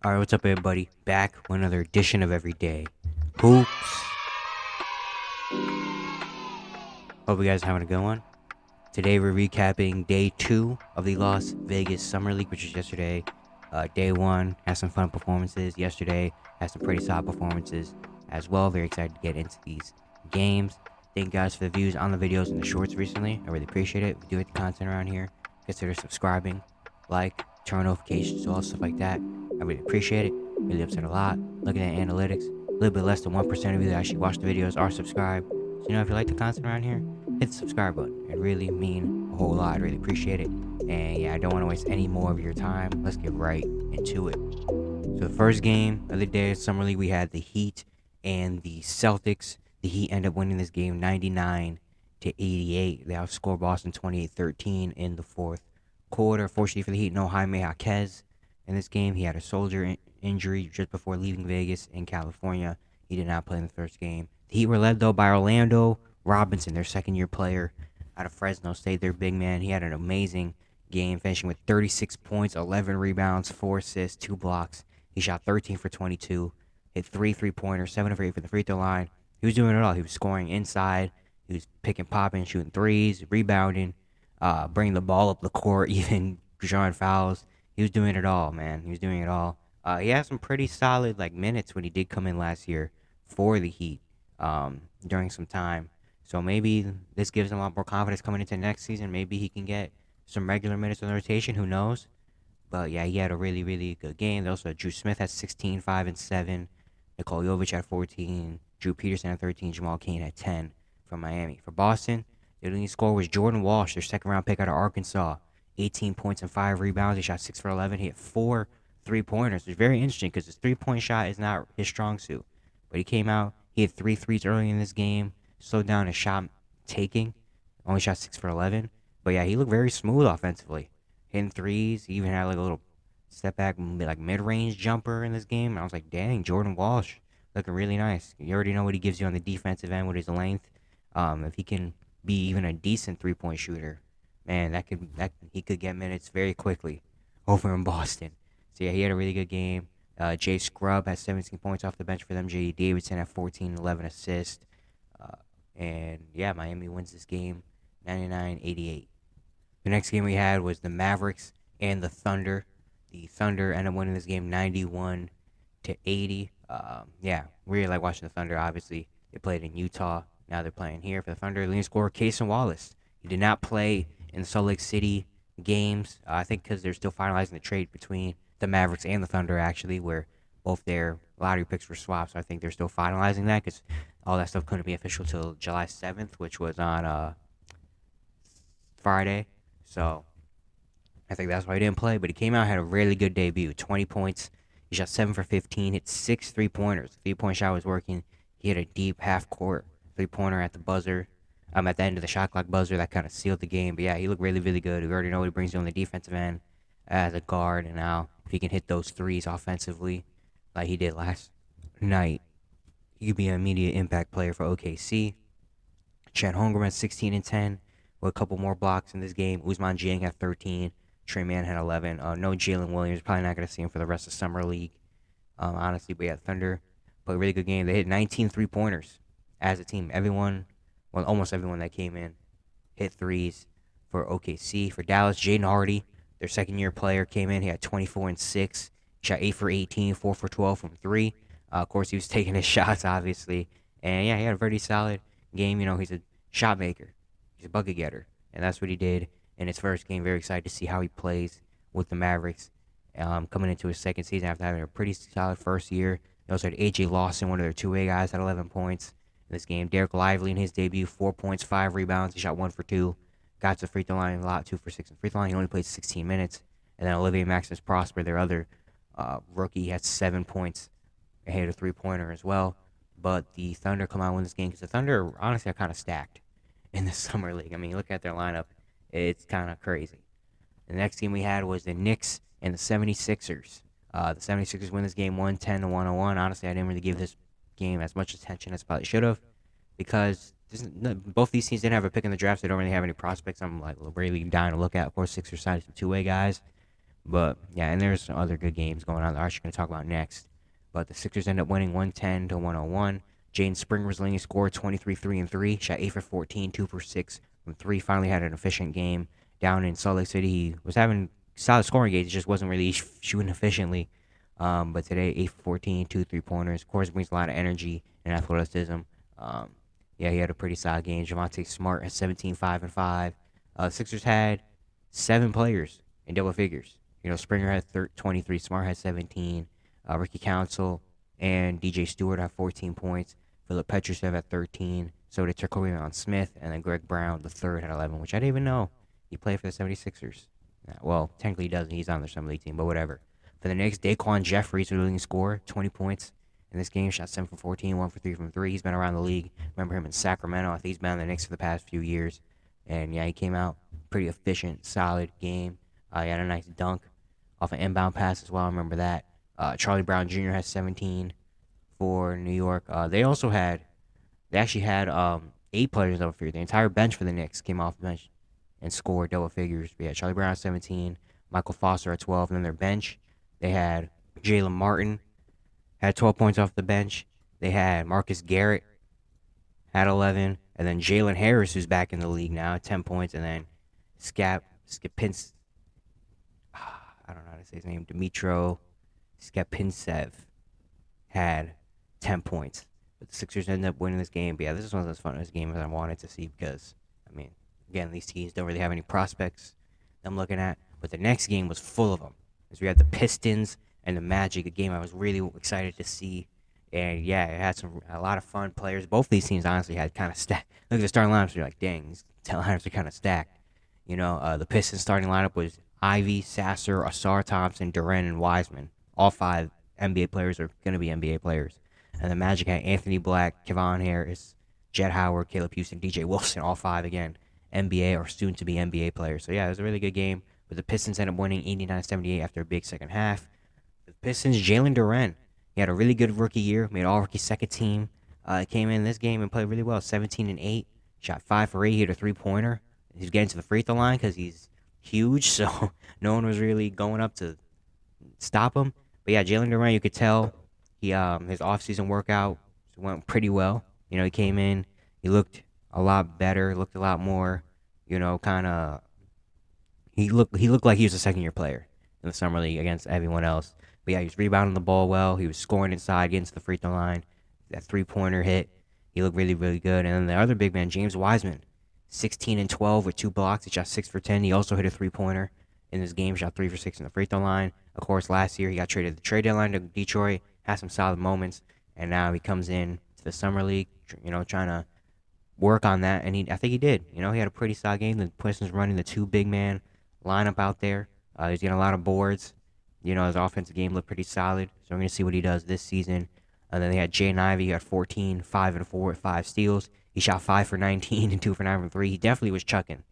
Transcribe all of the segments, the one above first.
Alright, what's up, everybody? Back with another edition of Everyday Hoops. Hope you guys are having a good one. Today, we're recapping day 2 of the Las Vegas Summer League, which was yesterday. Day 1 had some fun performances. Yesterday had some pretty solid performances as well. Very excited to get into these games. Thank you guys for the views on the videos and the shorts recently. I really appreciate it. If you do hit the content around here, consider subscribing, like, turn notifications, all stuff like that. I really appreciate it. Really helps it a lot. Looking at analytics, a little bit less than 1% of you that actually watch the videos are subscribed. So, if you like the content around here, hit the subscribe button. It really mean a whole lot. I really appreciate it. And yeah, I don't want to waste any more of your time. Let's get right into it. So the first game of the day of Summer League, we had the Heat and the Celtics. The Heat ended up winning this game 99-88. They outscored Boston 28-13 in the fourth quarter. Fortunately for the Heat, no Jaime Jaquez in this game. He had a shoulder injury just before leaving Vegas in California. He did not play in the first game. The Heat were led, though, by Orlando Robinson, their second-year player out of Fresno State, their big man. He had an amazing game, finishing with 36 points, 11 rebounds, 4 assists, 2 blocks. He shot 13 for 22, hit 3 three-pointers, 7 of 8 from the free throw line. He was doing it all. He was scoring inside. He was picking, popping, shooting threes, rebounding, bringing the ball up the court, even drawing fouls. He was doing it all, man. He was doing it all. He had some pretty solid minutes when he did come in last year for the Heat during some time. So maybe this gives him a lot more confidence coming into next season. Maybe he can get some regular minutes on the rotation. Who knows? But yeah, he had a really, really good game. Also, Drew Smith had 16, 5, and 7. Nikola Jovic had 14. Drew Peterson had 13. Jamal Cain had 10 from Miami. For Boston, the leading scorer was Jordan Walsh, their second-round pick out of Arkansas. 18 points and 5 rebounds. He shot 6 for 11. He hit 4 three-pointers. It's very interesting because his three-point shot is not his strong suit. But he came out. He had 3 threes early in this game. Slowed down his shot taking. Only shot 6 for 11. But yeah, he looked very smooth offensively. Hitting threes. He even had a little step back, mid-range jumper in this game. And I was like, dang, Jordan Walsh looking really nice. You already know what he gives you on the defensive end with his length. If he can be even a decent three-point shooter, man, he could get minutes very quickly over in Boston. So yeah, he had a really good game. Jay Scrubb had 17 points off the bench for them. J.D. Davidson had 14, 11 assists. And yeah, Miami wins this game 99-88. The next game we had was the Mavericks and the Thunder. The Thunder ended up winning this game 91-80. Yeah, really like watching the Thunder. Obviously, they played in Utah. Now they're playing here for the Thunder. Leading scorer Cason Wallace. He did not play in the Salt Lake City games. I think because they're still finalizing the trade between the Mavericks and the Thunder, actually, where both their lottery picks were swapped. So I think they're still finalizing that because all that stuff couldn't be official till July 7th, which was on Friday. So I think that's why he didn't play. But he came out, had a really good debut. 20 points. He shot 7 for 15, hit 6 three-pointers. The three-point shot was working. He hit a deep half-court three-pointer at the buzzer. At the end of the shot clock buzzer, that kind of sealed the game. But yeah, he looked really, really good. We already know what he brings you on the defensive end as a guard. And now, if he can hit those threes offensively like he did last night, he could be an immediate impact player for OKC. Chet Holmgren had 16 and 10 with a couple more blocks in this game. Ousmane Dieng had 13. Trey Mann had 11. No Jalen Williams. Probably not going to see him for the rest of Summer League. Honestly, but yeah, Thunder played a really good game. They hit 19 three-pointers as a team. Almost everyone that came in hit threes for OKC. For Dallas, Jaden Hardy, their second-year player, came in. He had 24 and 6. He shot 8 for 18, 4 for 12 from 3. Of course, he was taking his shots, obviously. And yeah, he had a very solid game. He's a shot maker. He's a bucket getter. And that's what he did in his first game. Very excited to see how he plays with the Mavericks coming into his second season after having a pretty solid first year. They also had A.J. Lawson, one of their two-way guys, had 11 points in this game. Derek Lively in his debut, 4 points, 5 rebounds. He shot 1 for 2. Got to the free throw line a lot, 2 for 6 in free throw line. He only played 16 minutes. And then Olivier Maximus Prosper, their other rookie, had 7 points. He hit a three-pointer as well. But the Thunder come out and win this game because the Thunder, honestly, are kind of stacked in the Summer League. I mean, look at their lineup. It's kind of crazy. The next game we had was the Knicks and the 76ers. The 76ers win this game 110-101. Honestly, I didn't really give this game as much attention as I probably should have because both these teams didn't have a pick in the draft. So they don't really have any prospects I'm really dying to look at. Of course, Sixers signed some two-way guys. But yeah, and there's some other good games going on that I'm actually going to talk about next. But the Sixers end up winning 110 to 101. Jaden Springer was leading scorer 23 3 and 3, shot 8 for 14, 2 for 6 from 3. Finally had an efficient game down in Salt Lake City. He was having solid scoring games, it just wasn't really shooting efficiently. But today, 8 for 14, 2 3-pointers. Of course, brings a lot of energy and athleticism. Um, yeah, he had a pretty solid game. Javonte Smart had 17, 5 and 5. Sixers had 7 players in double figures. Springer had 23, Smart had 17, Ricky Council and DJ Stewart had 14 points. Philip Petrusev had 13. So did Terquavion Smith, and then Greg Brown, the third, had 11, which I didn't even know he played for the 76ers. Well, technically he doesn't. He's on their summer league team, but whatever. For the Knicks, Daquan Jeffries, the leading scorer, 20 points in this game. Shot 7 for 14, 1 for 3 from 3. He's been around the league. Remember him in Sacramento. I think he's been on the Knicks for the past few years. And yeah, he came out pretty efficient, solid game. He had a nice dunk off an inbound pass as well. I remember that. Charlie Brown Jr. has 17 for New York. They actually had 8 players double figures. The entire bench for the Knicks came off the bench and scored double figures. We had Charlie Brown at 17, Michael Foster at 12, and then their bench, they had Jalen Martin had 12 points off the bench. They had Marcus Garrett had 11, and then Jalen Harris, who's back in the league now, at 10 points, and then Skipins, I don't know how to say his name, Dmitro Skepintsev had 10 points. But the Sixers ended up winning this game. But yeah, this is one of those funnest games I wanted to see because, I mean, again, these teams don't really have any prospects I'm looking at. But the next game was full of them. As we had the Pistons and the Magic, a game I was really excited to see. And yeah, it had a lot of fun players. Both these teams honestly had kind of stacked. Look at the starting lineups. You're like, dang, these lineups are kind of stacked. The Pistons starting lineup was Ivy, Sasser, Asar Thompson, Duren, and Wiseman. All 5 NBA players are going to be NBA players. And the Magic had Anthony Black, Kevon Harris, Jet Howard, Caleb Houston, DJ Wilson, all 5 again NBA or soon to be NBA players. So yeah, it was a really good game. But the Pistons ended up winning 89-78 after a big second half. The Pistons, Jalen Duren, he had a really good rookie year, made all rookie second team. Came in this game and played really well, 17 and 8, shot 5 for 8, he hit a 3-pointer. He's getting to the free throw line because he's huge, so no one was really going up to stop him. But yeah, Jalen Duren, you could tell his offseason workout went pretty well. He came in, he looked a lot better, looked a lot more, kind of. He looked like he was a second year player in the summer league against everyone else. But yeah, he was rebounding the ball well. He was scoring inside, getting to the free throw line. That 3-pointer hit, he looked really, really good. And then the other big man, James Wiseman, 16 and 12 with 2 blocks. He shot 6 for 10. He also hit a 3-pointer in this game. Shot 3 for 6 in the free throw line. Of course, last year he got traded at the trade deadline to Detroit. Had some solid moments, and now he comes in to the summer league, trying to work on that. And I think he did. He had a pretty solid game. The Pistons running the 2 big man lineup out there. He's getting a lot of boards. His offensive game looked pretty solid. So we're going to see what he does this season. And then they had Jaden Ivey. He got 14, 5 and 4 with 5 steals. He shot 5 for 19 and 2 for 9 from 3. He definitely was chucking.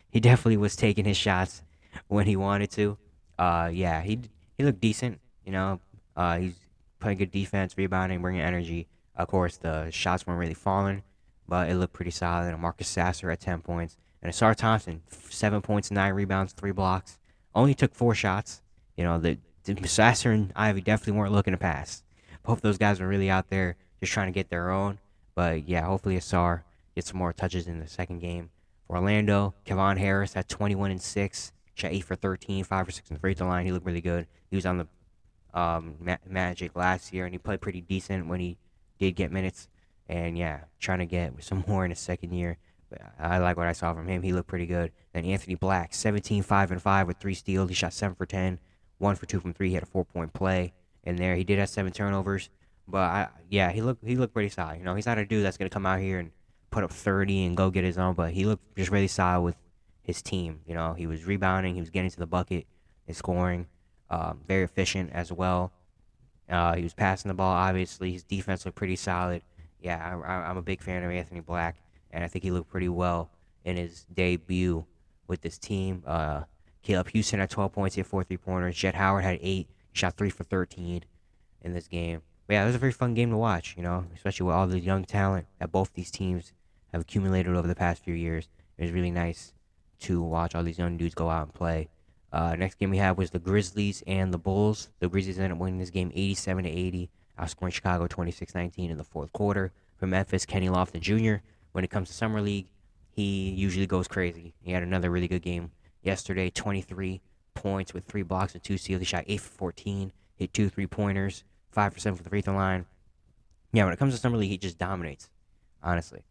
He definitely was taking his shots when he wanted to. Yeah, he looked decent. He's playing good defense, rebounding, bringing energy. Of course, the shots weren't really falling, but it looked pretty solid. And Marcus Sasser at 10 points. And Asar Thompson, 7 points, 9 rebounds, 3 blocks. Only took 4 shots. The Sasser and Ivy definitely weren't looking to pass. Both those guys were really out there just trying to get their own. But yeah, hopefully Asar gets some more touches in the second game. For Orlando, Kevon Harris had 21 and 6, shot 8 for 13, 5 for 6 in the free throw line. He looked really good. He was on the Magic last year, and he played pretty decent when he did get minutes. And yeah, trying to get some more in his second year. But I like what I saw from him. He looked pretty good. Then Anthony Black, 17, 5 and 5 with 3 steals. He shot 7 for 10, 1 for 2 from 3. He had a 4-point play in there. He did have 7 turnovers. But he looked pretty solid. He's not a dude that's gonna come out here and put up 30 and go get his own. But he looked just really solid with his team. He was rebounding. He was getting to the bucket and scoring. Very efficient as well. He was passing the ball. Obviously, his defense looked pretty solid. Yeah, I'm a big fan of Anthony Black, and I think he looked pretty well in his debut with this team. Caleb Houston had 12 points, he had 4 3-pointers. Jet Howard had 8, shot 3 for 13 in this game. But yeah, it was a very fun game to watch, especially with all the young talent that both these teams have accumulated over the past few years. It was really nice to watch all these young dudes go out and play. Next game we had was the Grizzlies and the Bulls. The Grizzlies ended up winning this game 87-80, outscoring Chicago 26-19 in the fourth quarter. For Memphis, Kenny Lofton Jr. When it comes to summer league, he usually goes crazy. He had another really good game yesterday, 23 points with 3 blocks and 2 steals. He shot 8 for 14, hit 2 3-pointers, 5 for 7 for the free throw line. Yeah, when it comes to summer league, he just dominates. Honestly,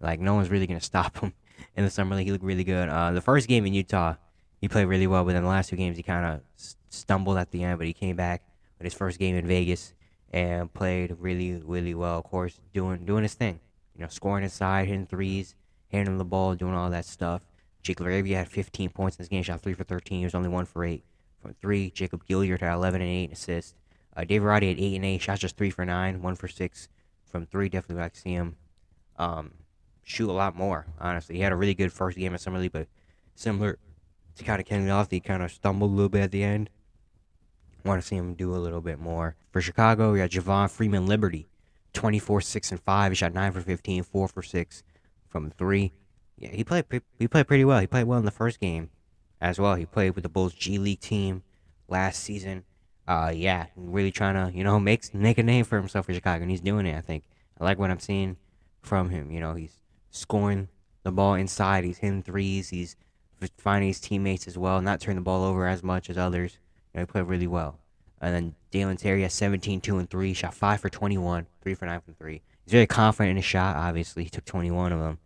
like no one's really gonna stop him in the summer league. He looked really good. The first game in Utah, he played really well, but then the last 2 games he kind of stumbled at the end. But he came back with his first game in Vegas and played really, really well. Of course, doing his thing. Scoring inside, hitting threes, handling the ball, doing all that stuff. Jake LaRavia had 15 points in this game, shot 3 for 13. He was only 1 for 8 from 3. Jacob Gilyard had 11 and 8 assists. David Roddy had 8 and 8, shot just 3 for 9, 1 for 6 from 3. Definitely like to see him shoot a lot more. Honestly, he had a really good first game in summer league, but similar to kind of Kenny Lofton, he kind of stumbled a little bit at the end. Want to see him do a little bit more. For Chicago, we got Javon Freeman Liberty, 24, 6 and 5. He shot 9 for 15, 4 for 6 from 3. Yeah, he played pretty well. He played well in the first game as well. He played with the Bulls G League team last season. Yeah, really trying to make a name for himself for Chicago, and he's doing it. I think I like what I'm seeing from him. He's scoring the ball inside. He's hitting threes. He's finding his teammates as well, not turning the ball over as much as others. He played really well. And then Dalen Terry has 17, 2 and 3, shot 5 for 21, 3 for 9 from 3. He's very confident in his shot. Obviously, he took 21 of them.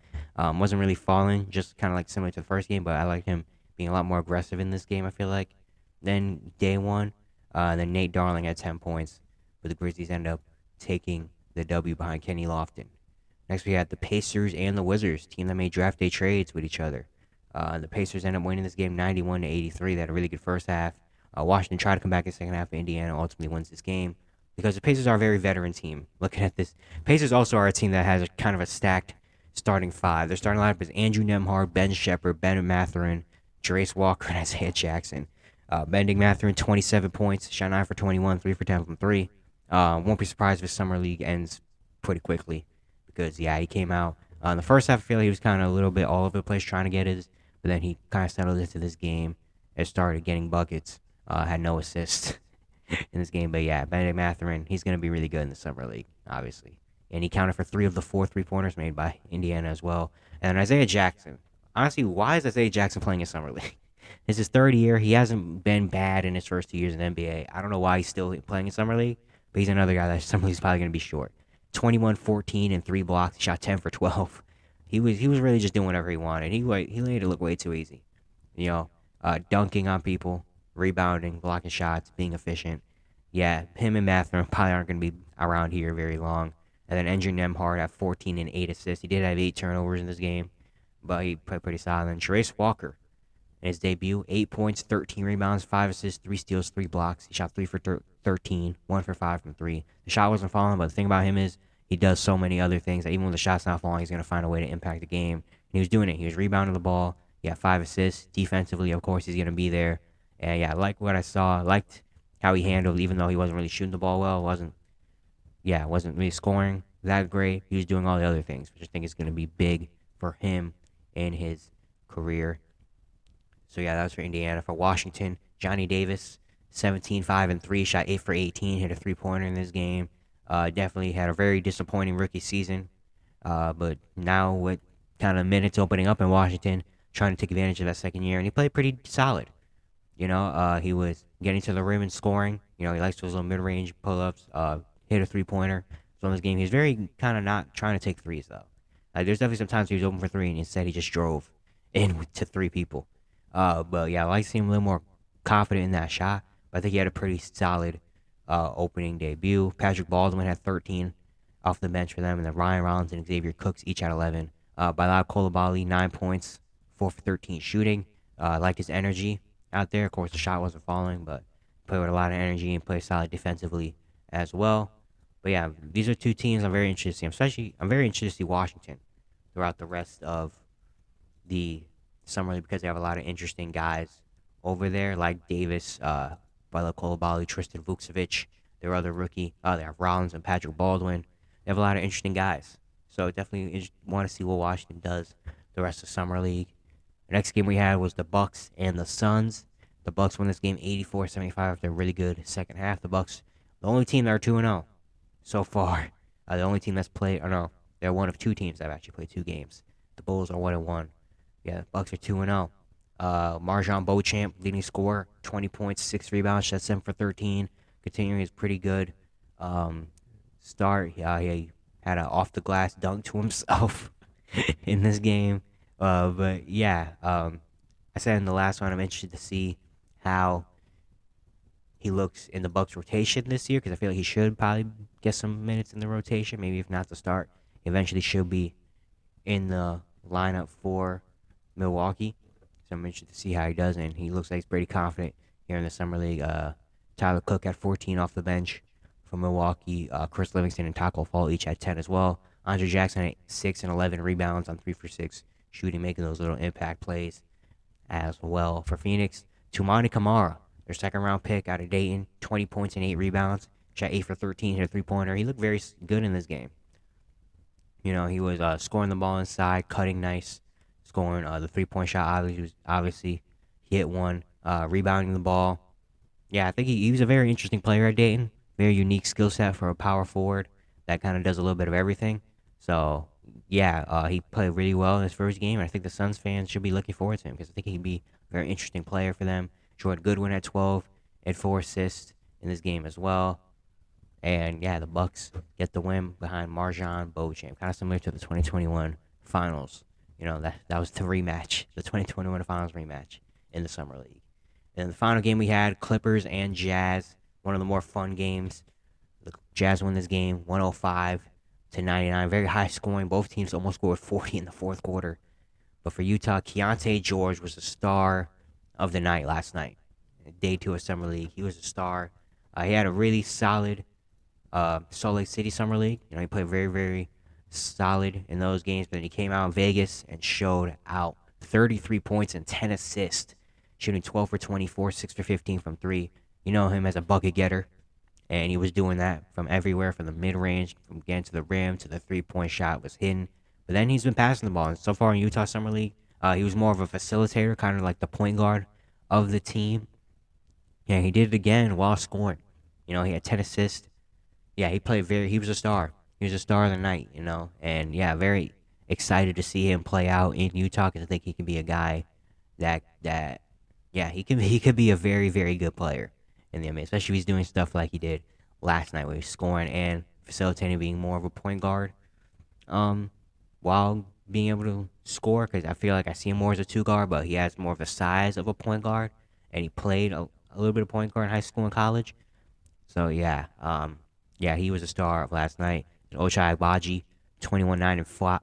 Wasn't really falling, just kind of like similar to the first game, but I like him being a lot more aggressive in this game, I feel like, than day one. Then Nate Darling had 10 points, but the Grizzlies end up taking the W behind Kenny Lofton. Next, we had the Pacers and the Wizards, team that made draft day trades with each other. The Pacers end up winning this game 91-83. They had a really good first half. Washington tried to come back in the second half, but Indiana ultimately wins this game because the Pacers are a very veteran team. Looking at this, Pacers also are a team that has kind of a stacked starting five. Their starting lineup is Andrew Nembhard, Ben Shepherd, Ben Mathurin, Jarace Walker, and Isaiah Jackson. Bending Mathurin, 27 points, shot 9 for 21, 3 for 10 from 3. Won't be surprised if his summer league ends pretty quickly because, yeah, he came out. In the first half, I feel like he was kind of a little bit all over the place trying to get his, but then he kind of settled into this game and started getting buckets. Had no assists in this game, but yeah, Benedict Mathurin, he's going to be really good in the summer league, obviously. And he counted for 3 of the 4 3-pointers made by Indiana as well. And Isaiah Jackson. Honestly, why is Isaiah Jackson playing in summer league? It's his third year. He hasn't been bad in his first 2 years in the NBA. I don't know why he's still playing in summer league, but he's another guy that summer league's probably going to be short. 21, 14, and 3 blocks. He shot 10 for 12. He was really just doing whatever he wanted. He made it look way too easy. Dunking on people, rebounding, blocking shots, being efficient. Yeah, him and Mathurin probably aren't going to be around here very long. And then Andrew Nembhard had 14 and 8 assists. He did have 8 turnovers in this game, but he played pretty solid. And Jarace Walker, in his debut, 8 points, 13 rebounds, 5 assists, 3 steals, 3 blocks. He shot 3 for 13, 1 for 5 from 3. The shot wasn't falling, but the thing about him is he does so many other things that even when the shot's not falling, he's going to find a way to impact the game. And he was doing it. He was rebounding the ball. He had 5 assists. Defensively, of course, he's going to be there. And yeah, I liked what I saw. I liked how he handled, even though he wasn't really shooting the ball well. Wasn't really scoring that great. He was doing all the other things, which I think is going to be big for him in his career. So yeah, that was for Indiana. For Washington, Johnny Davis, 17, 5 and 3, shot 8 for 18, hit a 3-pointer in this game. Definitely had a very disappointing rookie season. But now with kind of minutes opening up in Washington, trying to take advantage of that second year, and he played pretty solid. He was getting to the rim and scoring. He likes those little mid-range pull-ups. Hit a 3-pointer. So in this game, he was very kind of not trying to take threes, though. There's definitely some times he was open for 3, and instead he just drove in to 3 people. But yeah, I like seeing him a little more confident in that shot. But I think he had a pretty solid opening debut. Patrick Baldwin had 13 off the bench for them, and then Ryan Rollins and Xavier Cooks each had 11. Bilal Coulibaly, 9 points, 4 for 13 shooting. I like his energy out there. Of course, the shot wasn't falling, but played with a lot of energy and played solid defensively as well. But yeah, these are 2 teams I'm very interested in. Especially, I'm very interested to see Washington throughout the rest of the summer league because they have a lot of interesting guys over there, like Davis, Bilal Coulibaly, Tristan Vukcevic, their other rookie. They have Rollins and Patrick Baldwin. They have a lot of interesting guys. So definitely want to see what Washington does the rest of summer league. The next game we had was the Bucks and the Suns. The Bucks won this game 84-75 after a really good second half. The Bucks, the only team that are 2-0 so far. The only team that's played, or no, they're one of two teams that have actually played two games. The Bulls are 1-1. Yeah, the Bucks are 2-0. Marjon Beauchamp, leading scorer, 20 points, 6 rebounds, shot 7 for 13, continuing his pretty good start. He had an off the glass dunk to himself in this game. But yeah, I said in the last one, I'm interested to see how he looks in the Bucks rotation this year because I feel like he should probably get some minutes in the rotation. Maybe if not to start, eventually should be in the lineup for Milwaukee. So I'm interested to see how he does, and he looks like he's pretty confident here in the summer league. Tyler Cook had 14 off the bench for Milwaukee. Chris Livingston and Taco Fall each had 10 as well. Andre Jackson had 6 and 11 rebounds on 3 for 6 shooting, making those little impact plays as well. For Phoenix, Toumani Camara, their second round pick out of Dayton, 20 points and 8 rebounds. Shot 8 for 13, hit a 3-pointer. He looked very good in this game. You know, he was scoring the ball inside, cutting nice, scoring the 3-point shot. Obviously, he hit one, rebounding the ball. Yeah, I think he was a very interesting player at Dayton. Very unique skill set for a power forward that kind of does a little bit of everything. So, yeah, he played really well in his first game. And I think the Suns fans should be looking forward to him because I think he'd be a very interesting player for them. Jordan Goodwin at 12 and 4 assists in this game as well. And yeah, the Bucks get the win behind Marjon Beauchamp, kind of similar to the 2021 Finals. You know that was the rematch, the 2021 Finals rematch in the summer league. And the final game we had Clippers and Jazz, one of the more fun games. The Jazz won this game 105-99, very high scoring. Both teams almost scored 40 in the fourth quarter. But for Utah, Keontae George was the star of the night last night. Day 2 of summer league, he was a star. He had a really solid Salt Lake City Summer League. You know, he played very, very solid in those games, but then he came out in Vegas and showed out. 33 points and 10 assists, shooting 12 for 24, 6 for 15 from 3. You know him as a bucket getter, and he was doing that from everywhere, from the mid-range, from getting to the rim to the three-point shot was hidden. But then he's been passing the ball. And so far in Utah Summer League, he was more of a facilitator, kind of like the point guard of the team. Yeah, he did it again while scoring. You know, he had 10 assists. Yeah, he was a star. He was a star of the night, you know. And yeah, very excited to see him play out in Utah because I think he can be a guy that yeah, he could be a very, very good player in the NBA, especially if he's doing stuff like he did last night where he's scoring and facilitating, being more of a point guard. While being able to score, because I feel like I see him more as a two guard, but he has more of the size of a point guard, and he played a little bit of point guard in high school and college. So yeah, yeah, he was a star of last night. And Ochai Agbaji, 21, 9,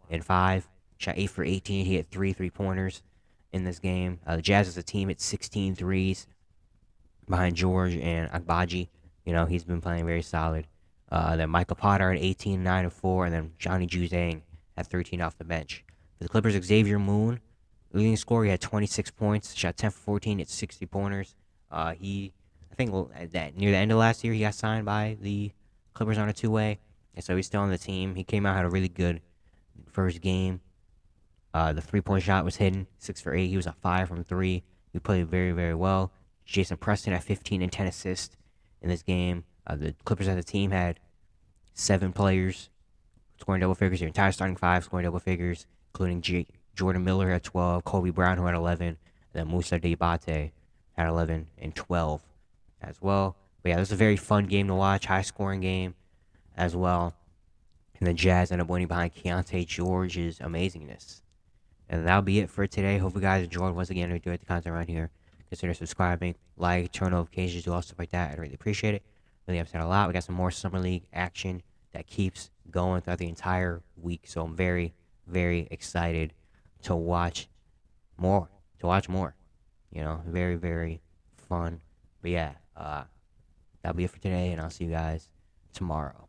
and 5. Shot 8 for 18. He had 3 3-pointers in this game. The Jazz as a team hit 16 threes behind George and Agbaji. You know, he's been playing very solid. Then Michael Potter at 18, 9, and 4. And then Johnny Juzang at 13 off the bench. For the Clippers, Xavier Moon, leading scorer, he had 26 points. Shot 10 for 14 at 60 pointers. I think that near the end of last year, he got signed by the Clippers on a two-way, and so he's still on the team. He came out, had a really good first game. The three-point shot was hidden, 6 for 8. He was a 5 from 3. He played very, very well. Jason Preston had 15 and 10 assists in this game. The Clippers as a team had 7 players scoring double figures. Their entire starting 5 scoring double figures, including Jordan Miller had 12, Kobe Brown who had 11, and then Moussa Diabate had 11 and 12 as well. But yeah, this was a very fun game to watch, high scoring game as well. And the Jazz end up winning behind Keontae George's amazingness. And that'll be it for today. Hope you guys enjoyed. Once again, if you enjoyed the content around here, consider subscribing, like, turn notifications, do all stuff like that. I'd really appreciate it. Really upset a lot. We got some more Summer League action that keeps going throughout the entire week. So I'm very, very excited to watch more. You know, very, very fun. But yeah, that'll be it for today, and I'll see you guys tomorrow.